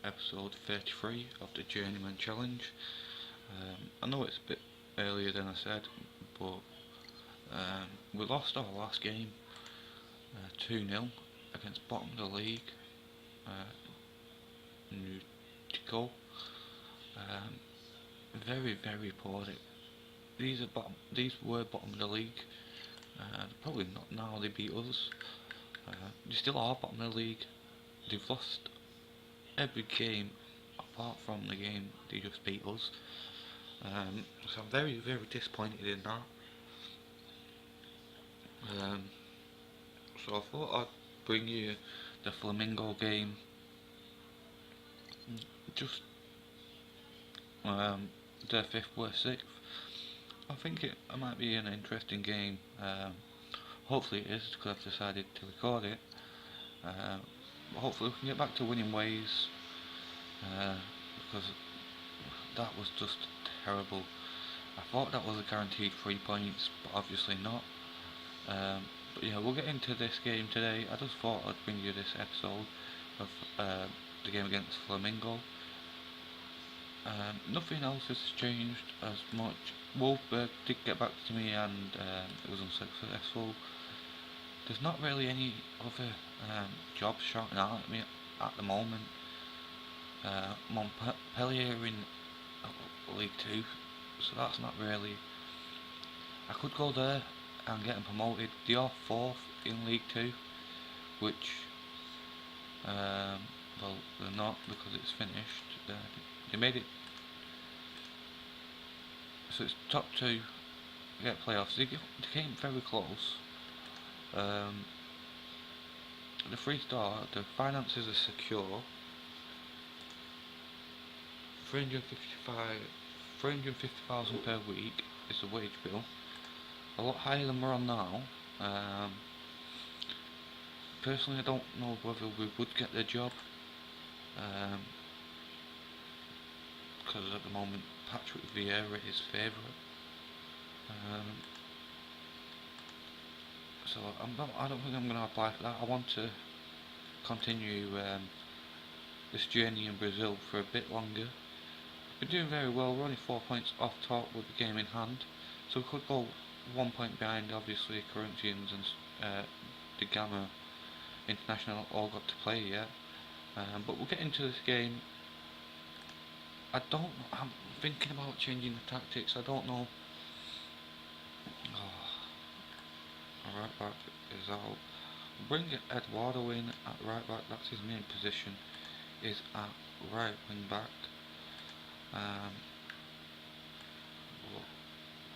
episode 33 of the Journeyman challenge. I know it's a bit earlier than I said, but we lost our last game 2-0 against bottom of the league, Nutico. Very poor. These were bottom of the league. Probably not now. They beat us. They still are bottom of the league. They've lost every game apart from the game they just beat us. So I'm very disappointed in that. So I thought I'd bring you the Flamingo game. Just their 5th versus 6th. I think it might be an interesting game. Hopefully it is, because I've decided to record it. Hopefully we can get back to winning ways, because that was just terrible. I thought that was a guaranteed 3 points, but obviously not. But yeah, we'll get into this game today. I just thought I'd bring you this episode of the game against Flamingo. Nothing else has changed as much. Wolfberg did get back to me and it was unsuccessful. There's not really any other jobs shouting out at me at the moment. Montpellier in League 2, so that's not really. I could go there and get them promoted. They are 4th in League 2, which well, they're not, because it's finished. They made it so it's top 2 get playoffs. They came very close. The 3-star, the finances are secure. 350,000 per week is the wage bill. A lot higher than we're on now. Personally, I don't know whether we would get the job, because at the moment Patrick Vieira is favourite. So I don't think I'm going to apply for that. I want to continue this journey in Brazil for a bit longer. We're doing very well. We're only 4 points off top with the game in hand, so we could go 1 point behind. Obviously, Corinthians and the Gamma International all got to play yet. But we'll get into this game. I'm thinking about changing the tactics. I don't know. Right back is out. Bring Eduardo in at right back. That's his main position. Is at right wing back.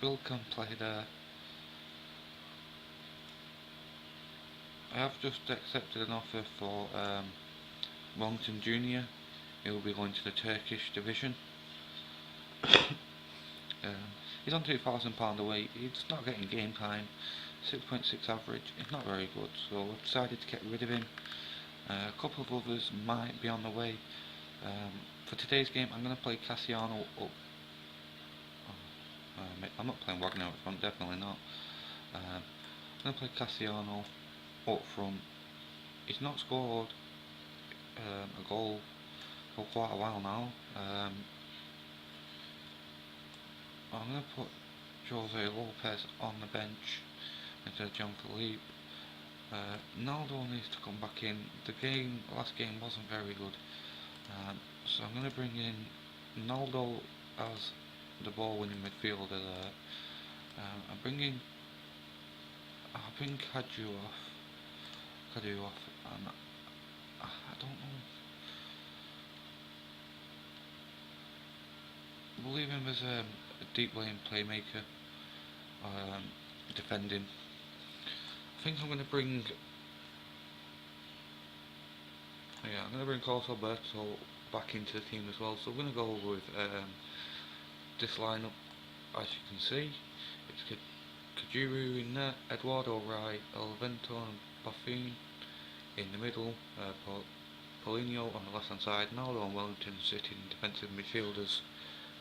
Bill can play there. I have just accepted an offer for Wellington Junior. He will be going to the Turkish division. He's on £2,000 a week. He's not getting game time. 6.6 average. He's not very good, so I've decided to get rid of him. A couple of others might be on the way. For today's game, I'm going to play Cassiano up. I'm not playing Wagner up front, definitely not. I'm going to play Cassiano up front. He's not scored a goal for quite a while now. I'm going to put Jose Lopez on the bench instead of John Philippe. Naldo needs to come back in. The last game wasn't very good. So I'm going to bring in Naldo as the ball winning midfielder there. I'll bring Kaju off, and I don't know. We'll leave him as a deep lane playmaker, defending. I think I'm going to bring. I'm going to bring Carlos Alberto back into the team as well. So we're going to go with this lineup. As you can see, it's Kajuru in there, Eduardo right, Alvento and Buffon in the middle, Paulinho on the left hand side, Naldo and Wellington sitting defensive midfielders.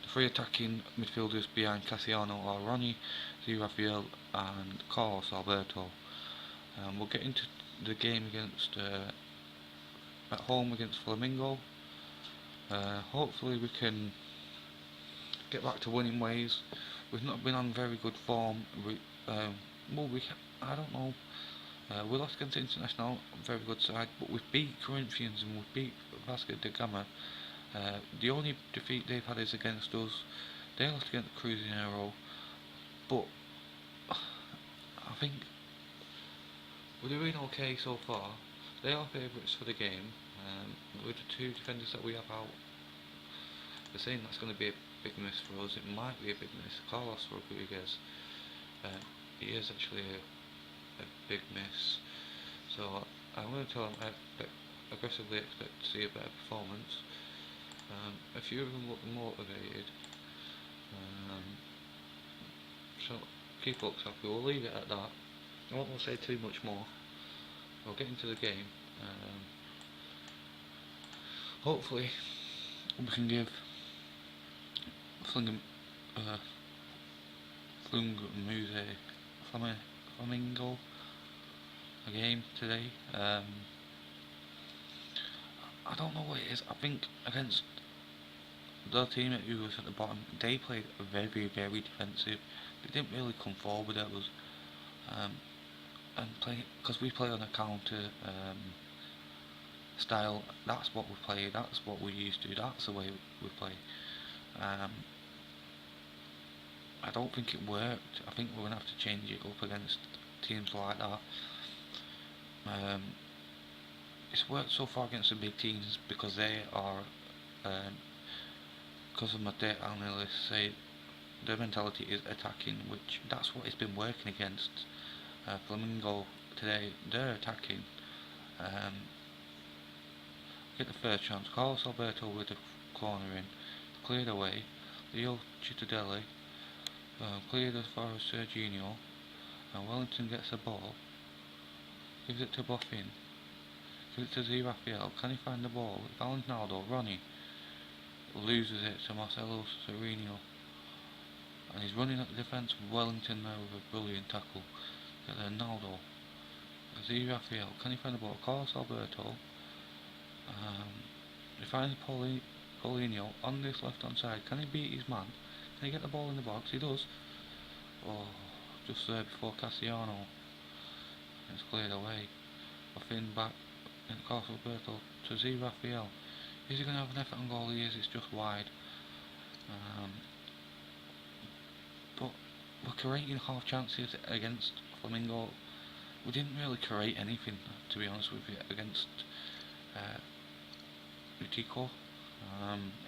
The 3 attacking midfielders behind Cassiano are Ronnie, Rafael and Carlos Alberto. We'll get into the game against at home against Flamingo. Hopefully we can get back to winning ways. We've not been on very good form. Well, I don't know. We lost against International, very good side, but we beat Corinthians and we beat Vasco da Gama. The only defeat they've had is against us. They lost against Cruzeiro, but I think we're doing okay so far. They are favourites for the game. With the two defenders that we have out, they're saying that's going to be a big miss for us. It might be a big miss. Carlos Rodriguez, he is actually a big miss. So I'm going to tell them I aggressively expect to see a better performance. A few of them look motivated. So keep looks happy. We'll leave it at that. I won't say too much more. We'll get into the game. Hopefully we can give Flamingo a game today. I don't know what it is. I think against the team who was at the bottom, they played very, very defensive. They didn't really come forward at us, and play because we play on a counter style. That's what we play. That's what we used to. That's the way we play. I don't think it worked. I think we're gonna have to change it up against teams like that. It's worked so far against the big teams because they are, because of my data analysts say their mentality is attacking, which that's what it's been working against. Flamingo today, they're attacking. Get the first chance. Carlos Alberto with the corner in, cleared away. Leo Cittadelli cleared as far as Serginho, and Wellington gets the ball. Gives it to Boffin. Gives it to Z Raphael. Can he find the ball? Valentinaldo, Ronnie loses it to Marcelo Sereno, and he's running at the defence of Wellington there with a brilliant tackle. Get there, Naldo. Z Raphael. Can he find the ball? Carlos Alberto. He finds Paulinho on this left hand side. Can he beat his man? Can he get the ball in the box? He does. Oh, just there before Cassiano. It's cleared away. Buffin back in Carlos Alberto to Z Raphael. Is he going to have an effort on goal? He is. It's just wide. But we're creating half chances against Flamingo. We didn't really create anything, to be honest with you, against Utico,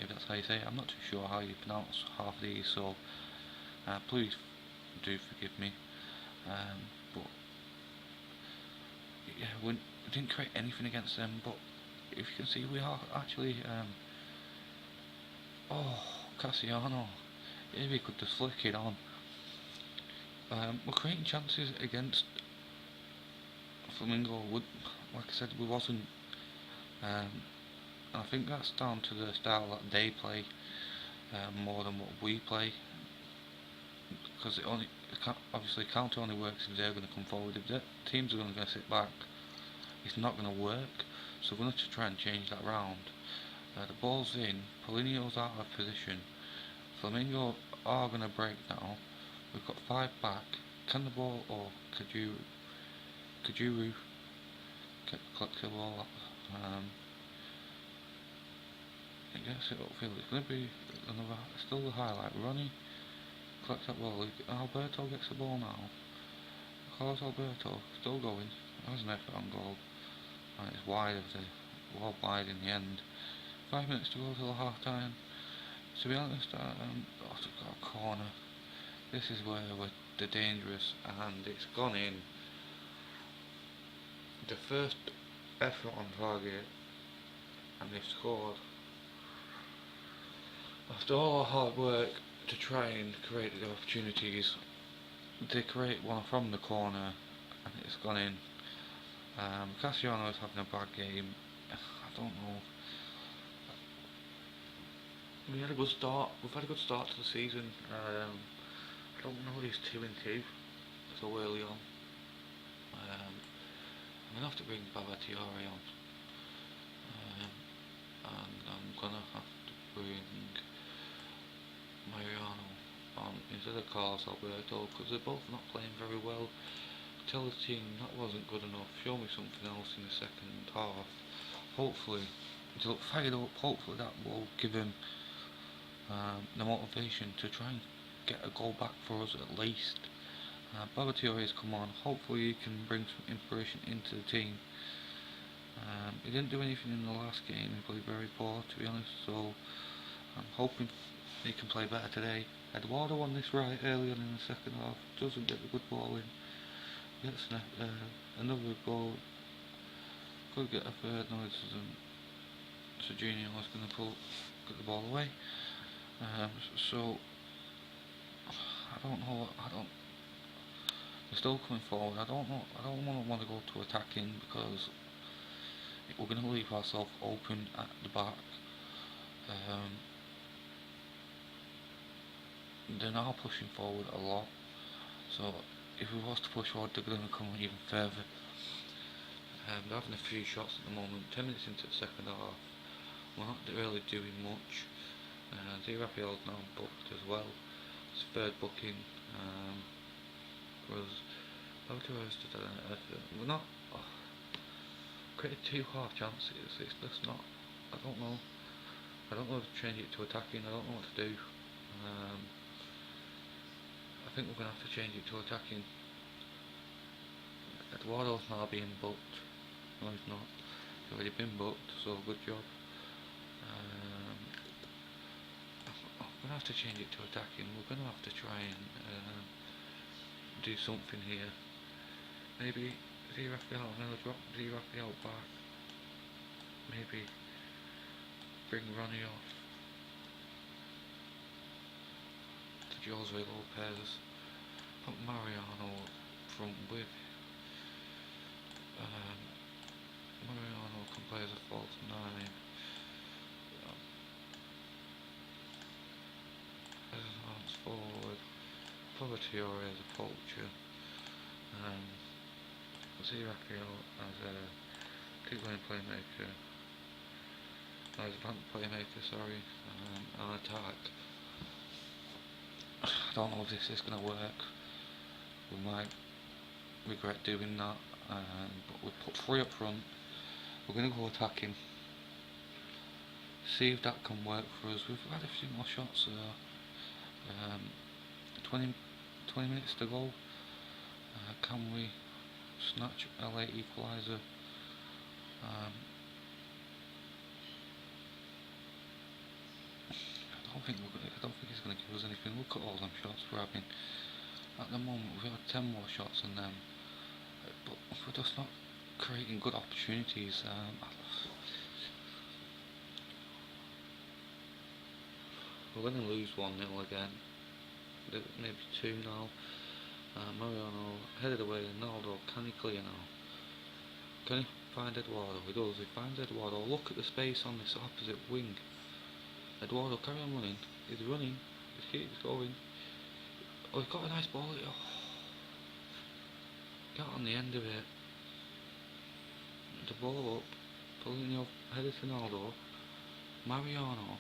if that's how you say it. I'm not too sure how you pronounce half of these, so please do forgive me. But yeah, we didn't create anything against them, but if you can see, we are actually Cassiano, if he could just flick it on. We're creating chances against Flamingo. Like I said, we wasn't. I think that's down to the style that they play more than what we play. Because obviously counter only works if they're going to come forward. If the teams are going to sit back, it's not going to work. So we're going to try and change that round. The ball's in. Paulinho's out of position. Flamingo are going to break now. We've got 5 back. Can the ball or Kajuru collect the ball? It gets it upfield. It's going to be another, still the highlight. Ronnie collects that ball. Alberto gets the ball now. Carlos Alberto still going. Has an effort on goal. And it's wide of the wall, wide in the end. 5 minutes to go till half time. To be honest, I've got a corner. This is where they're dangerous, and it's gone in. The first effort on target, and they've scored. After all our hard work to try and create the opportunities, they create one from the corner, and it's gone in. Cassiano is having a bad game. I don't know. We had a good start. We've had a good start to the season. I don't know he's 2-2 so early on. I'm gonna have to bring Babatiore on, and I'm gonna have calls Alberto, because they're both not playing very well. Tell the team that wasn't good enough, show me something else in the second half. Hopefully, to look fired up, hopefully that will give him the motivation to try and get a goal back for us at least. Babatio has come on, hopefully he can bring some inspiration into the team. He didn't do anything in the last game, he played very poor to be honest, so I'm hoping he can play better today. Eduardo on this right early on in the second half, doesn't get the good ball in, gets another goal, could get a third, no it doesn't, so Junior was going to get the ball away. So I don't know, they're still coming forward. I don't want to go to attacking because we're going to leave ourselves open at the back. They're now pushing forward a lot, so if we was to push forward they're going to come even further. They're having a few shots at the moment, 10 minutes into the second half, we're not really doing much. Raphael's now booked as well, his third booking, was we're not created 2 half chances. It's just not, I don't know if to change it to attacking, I don't know what to do. I think we're going to have to change it to attacking. Eduardo's now being booked. No he's not, he's already been booked, so good job. We're going to have to change it to attacking. We're going to have to try and do something here. Maybe Raphael, another drop Raphael back. Maybe bring Ronnie off to Jose Lopez. Put Mariano up front with Mariano can play as a false 9. As an arms forward. Povertiore as a poacher. Raphael as a two-lane playmaker. As a bank playmaker, sorry. And attack. I don't know if this is going to work. We might regret doing that. But we put 3 up front. We're going to go attacking. See if that can work for us. We've had a few more shots there. 20 minutes to go. Can we snatch a late equaliser? I don't think it's going to give us anything. Look at all them shots we're having. At the moment we've had 10 more shots than them, but we're just not creating good opportunities. We're going to lose 1-0 again. Maybe 2 now. Mariano headed away. Ronaldo, can he clear now? Can he find Eduardo? He does. He finds Eduardo. Look at the space on this opposite wing. Eduardo, carry on running. He's running. He keeps going. Oh, he's got a nice ball. Oh. Get on the end of it. The ball up. Pulling your header to Ronaldo. Mariano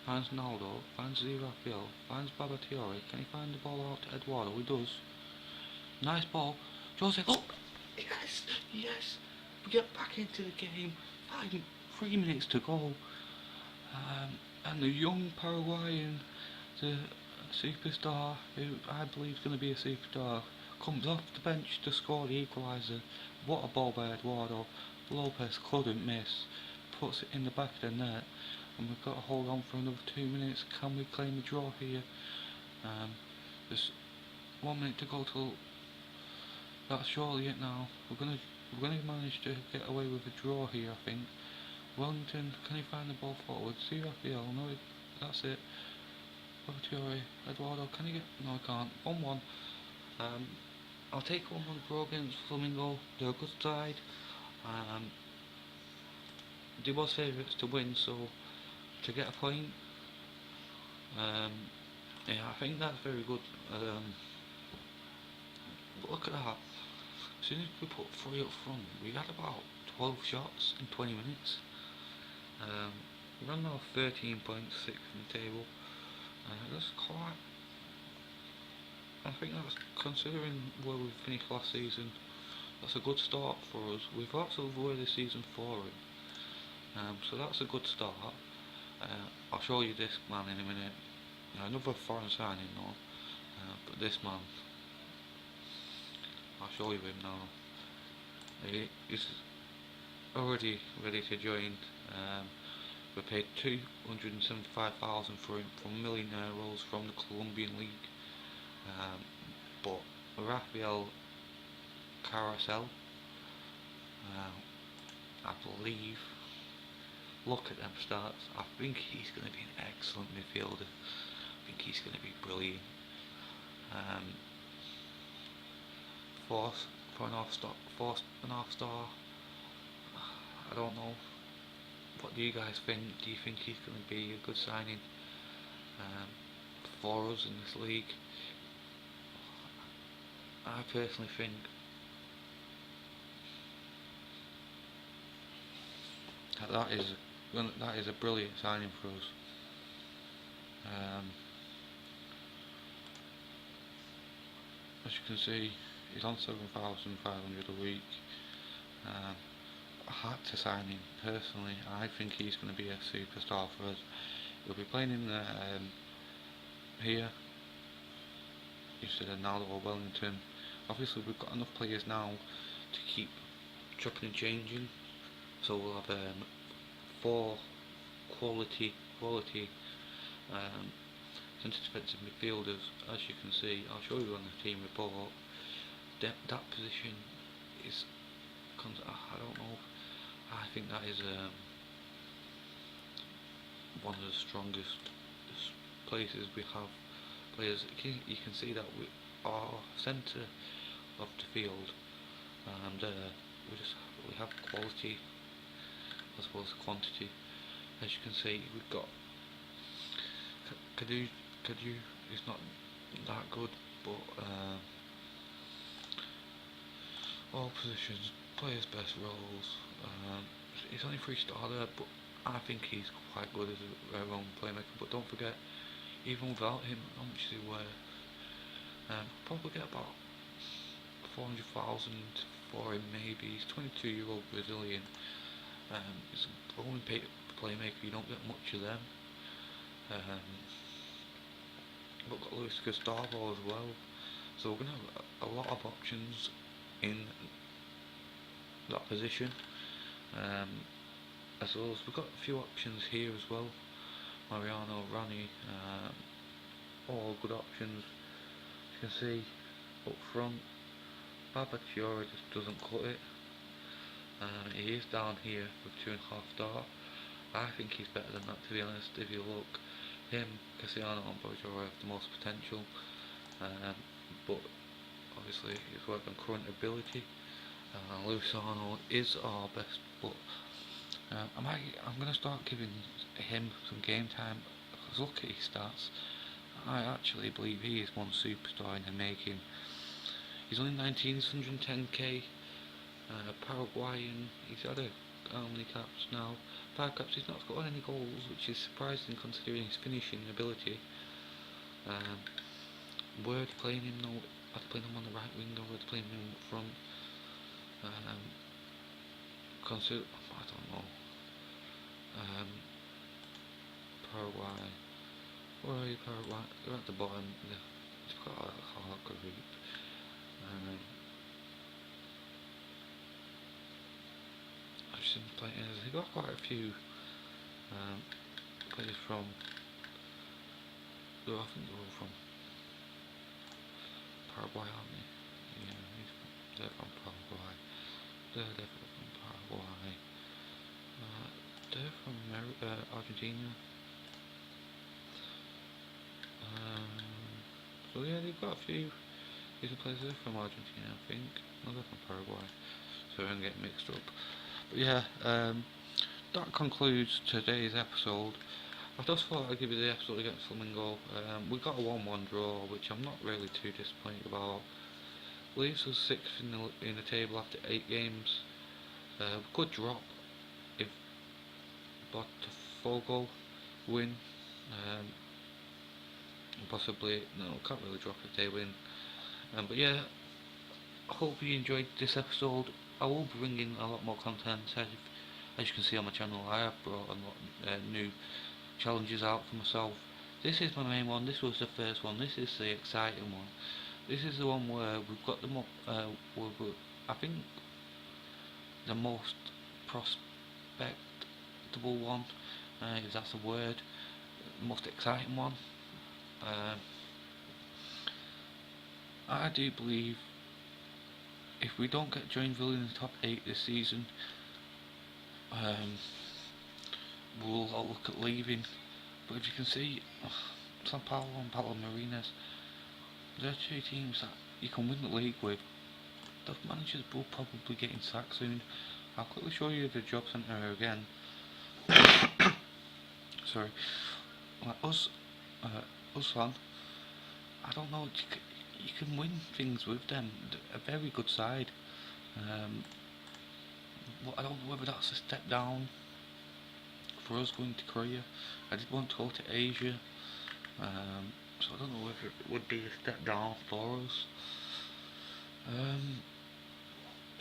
finds Ronaldo, finds Raphael, finds Babatio. Can he find the ball out to Eduardo? He does. Nice ball. Jose, look! Yes! Yes! We get back into the game. 3 minutes to go. And the young Paraguayan, the superstar, who I believe is going to be a superstar, comes off the bench to score the equaliser. What a ball by Eduardo. Lopez couldn't miss. Puts it in the back of the net. And we've got to hold on for another 2 minutes. Can we claim a draw here? There's 1 minute to go till that's surely it now. We're gonna manage to get away with a draw here, I think. Wellington, can he find the ball forward? See Raphael, no, that's it. Babatio, Eduardo, can he get? No, he can't. 1-1. I'll take 1-1 draw against Flamingo. They're a good side. They was favourites to win, so to get a point, yeah, I think that's very good. But look at that. As soon as we put 3 up front, we had about 12 shots in 20 minutes. We're on now 13 points, 6th in the table. That's I think that's, considering where we finished last season, that's a good start for us. We've also avoided season 4 so that's a good start. I'll show you this man in a minute. Another foreign signing though, but this man, I'll show you him now. He's already ready to join. We paid 275,000 for him from Millionairos from the Colombian League. But Rafael Carasel, I believe, look at them stats. I think he's going to be an excellent midfielder. I think he's going to be brilliant. Four and a half star. I don't know. What do you guys think? Do you think he's going to be a good signing for us in this league? I personally think that is a brilliant signing for us. As you can see, he's on 7,500 a week. I had to sign him personally. I think he's going to be a superstar for us. He'll be playing in here instead of Naldo or Wellington. Obviously we've got enough players now to keep chopping and changing, so we'll have 4 quality centre defensive midfielders. As you can see, I'll show you on the team report. That position is, I don't know, I think that is one of the strongest places we have players. You can see that we are centre of the field, and we have quality as well as quantity. As you can see, we've got Kadu is not that good, but all positions, players' best roles. He's only 3-star there, but I think he's quite good as a own playmaker. But don't forget, even without him, how much is he worth? Probably get about 400,000 for him maybe. He's 22-year-old Brazilian. He's a own playmaker. You don't get much of them. But got Luis Gustavo as well. So we're gonna have a lot of options in that position. As well as we've got a few options here as well. Mariano, Rani, all good options. As you can see up front, Babaciora just doesn't cut it. He is down here with 2.5 star. I think he's better than that, to be honest. If you look, him, Cassiano and Babaciora have the most potential, but obviously he's worked on current ability. Luciano is our best, but I'm going to start giving him some game time, because look at his stats. I actually believe he is one superstar in the making. He's only 19, he's 110k, Paraguayan. He's had how many caps now? 5 caps. He's not scored any goals, which is surprising considering his finishing ability. Word playing him though, I'd play him on the right wing or I'd play him up front. Consider, I don't know. Paraguay. Where are you, Paraguay? They're at the bottom. It's got a hard group. I've just been playing. They've got quite a few players from. I think they're all from Paraguay, aren't they? Yeah, they're from Paraguay. They're definitely from Paraguay. They're from Argentina. So yeah, they've got a few decent players. They're from Argentina, I think. No, they're from Paraguay. So I'm getting mixed up. But yeah, that concludes today's episode. I just thought I'd give you the episode against Flamingo. We got a 1-1 draw, which I'm not really too disappointed about. Leaves us 6th in the table after 8 games. Could drop if Botafogo win. Possibly, no, can't really drop if they win. But yeah, I hope you enjoyed this episode. I will be bringing a lot more content. As you can see on my channel, I have brought a lot new challenges out for myself. This is my main one. This was the first one. This is the exciting one. This is the one where we've got the I think the most prospectable one, if that's a word, the most exciting one. I do believe if we don't get Joinville in the top 8 this season, we'll look at leaving. But if you can see, San Paulo and Palmeiras, they're two teams that you can win the league with. The managers will probably get sacked soon. I'll quickly show you the job centre again. Sorry, like us fan, I don't know. You can win things with them. They're a very good side. But I don't know whether that's a step down for us going to Korea. I did want to go to Asia, so I don't know whether it would be a step down for us.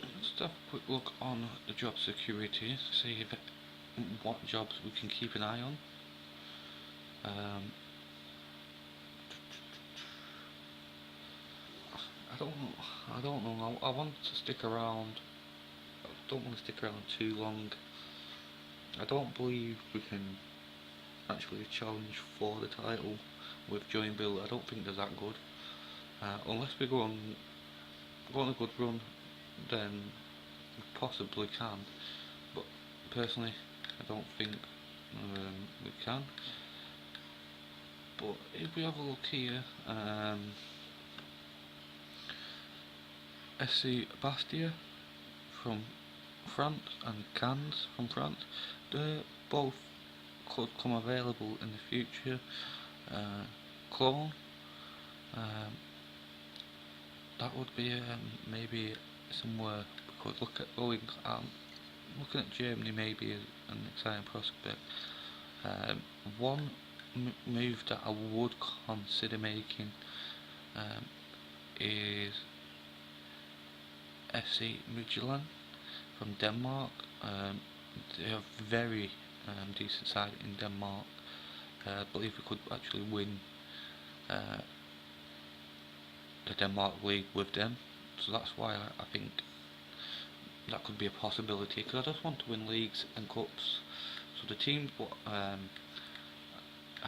Let's have a quick look on the job security, see if what jobs we can keep an eye on. I don't know. I want to stick around. I don't want to stick around too long. I don't believe we can actually challenge for the title with Joinville. I don't think they're that good. Unless we go on a good run, then we possibly can. But personally, I don't think we can. But if we have a look here, SC Bastia from France and Cannes from France, they both could come available in the future. Cologne, that would be maybe somewhere we could look at going. Looking at Germany maybe as an exciting prospect. One move that I would consider making is FC Midtjylland from Denmark. They have very decent side in Denmark. I believe we could actually win the Denmark league with them, so that's why I think that could be a possibility, because I just want to win leagues and cups. So the team, I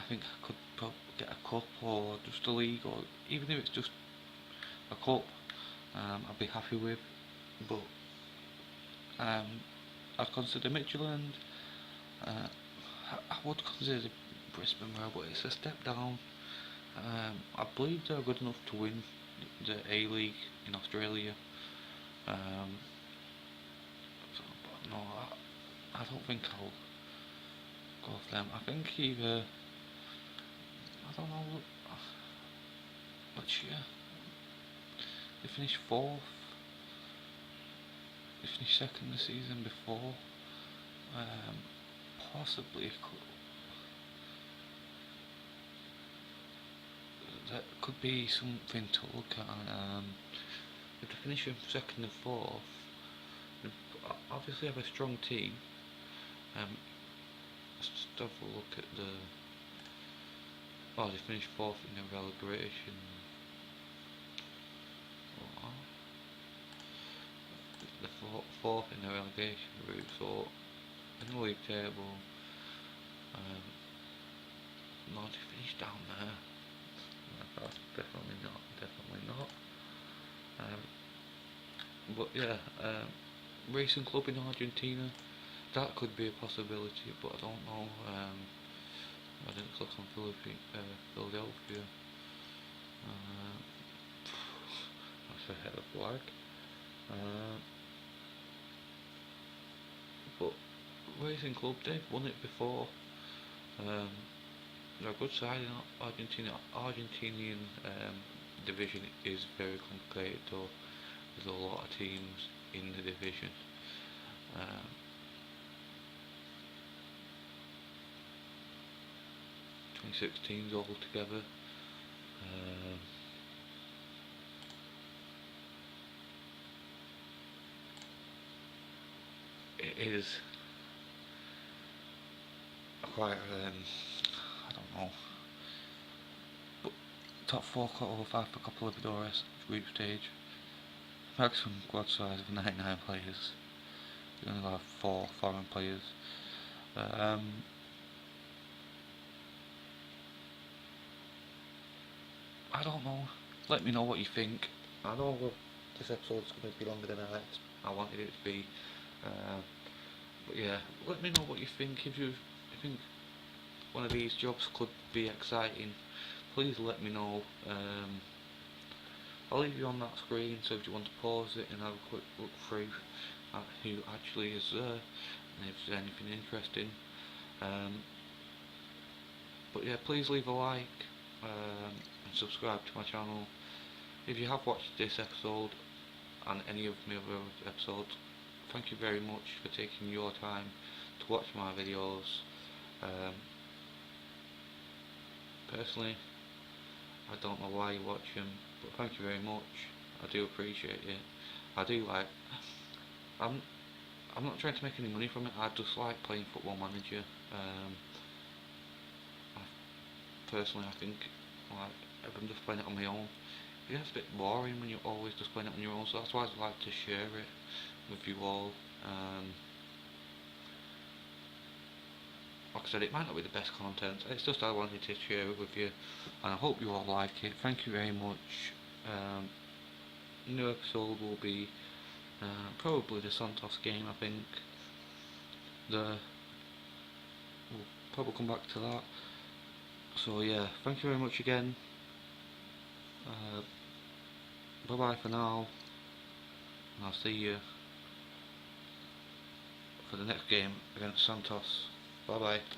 think I could probably get a cup or just a league, or even if it's just a cup, I'd be happy with. But I'd consider Midtjylland. I would consider Brisbane Roar, but it's a step down. I believe they're good enough to win the A-League in Australia. But no, I don't think I'll go for them. I think either, I don't know, which year? They finished 4th. They finished 2nd the season before. Possibly that could be something to look at. If they finish in 2nd and 4th, they obviously have a strong team. Let's just have a look at the. Oh, they finished 4th in the relegation. The 4th in the relegation route, so in the league table, no, they finished down there. That's definitely not. But yeah, racing club in Argentina, that could be a possibility, but I don't know. I didn't click on Philadelphia. That's a hell of a lag. But racing club, they've won it before. They're a good side in Argentina. Argentinian division is very complicated though. There's a lot of teams in the division. 26 teams all together. is quite I don't know, but top 4 qualified for Copa Libertadores group stage. Maximum squad size of 99 players. You only have 4 foreign players. I don't know. Let me know what you think. I know this episode's going to be longer than I wanted it to be. But yeah, let me know what you think. If you think one of these jobs could be exciting, please let me know. I'll leave you on that screen, so if you want to pause it and have a quick look through at who actually is there and if there's anything interesting. But yeah, please leave a like and subscribe to my channel. If you have watched this episode and any of my other episodes, thank you very much for taking your time to watch my videos. Personally, I don't know why you watch them, but thank you very much. I do appreciate it. I'm not trying to make any money from it. I just like playing Football Manager. Personally, I think if I'm just playing it on my own, it gets a bit boring when you're always just playing it on your own. So that's why I like to share it with you all. Like I said, it might not be the best content. It's just I wanted to share it with you, and I hope you all like it. Thank you very much. New episode will be probably the Santos game. I think we'll probably come back to that. So yeah, thank you very much again. Bye bye for now, and I'll see you for the next game against Santos. Bye bye.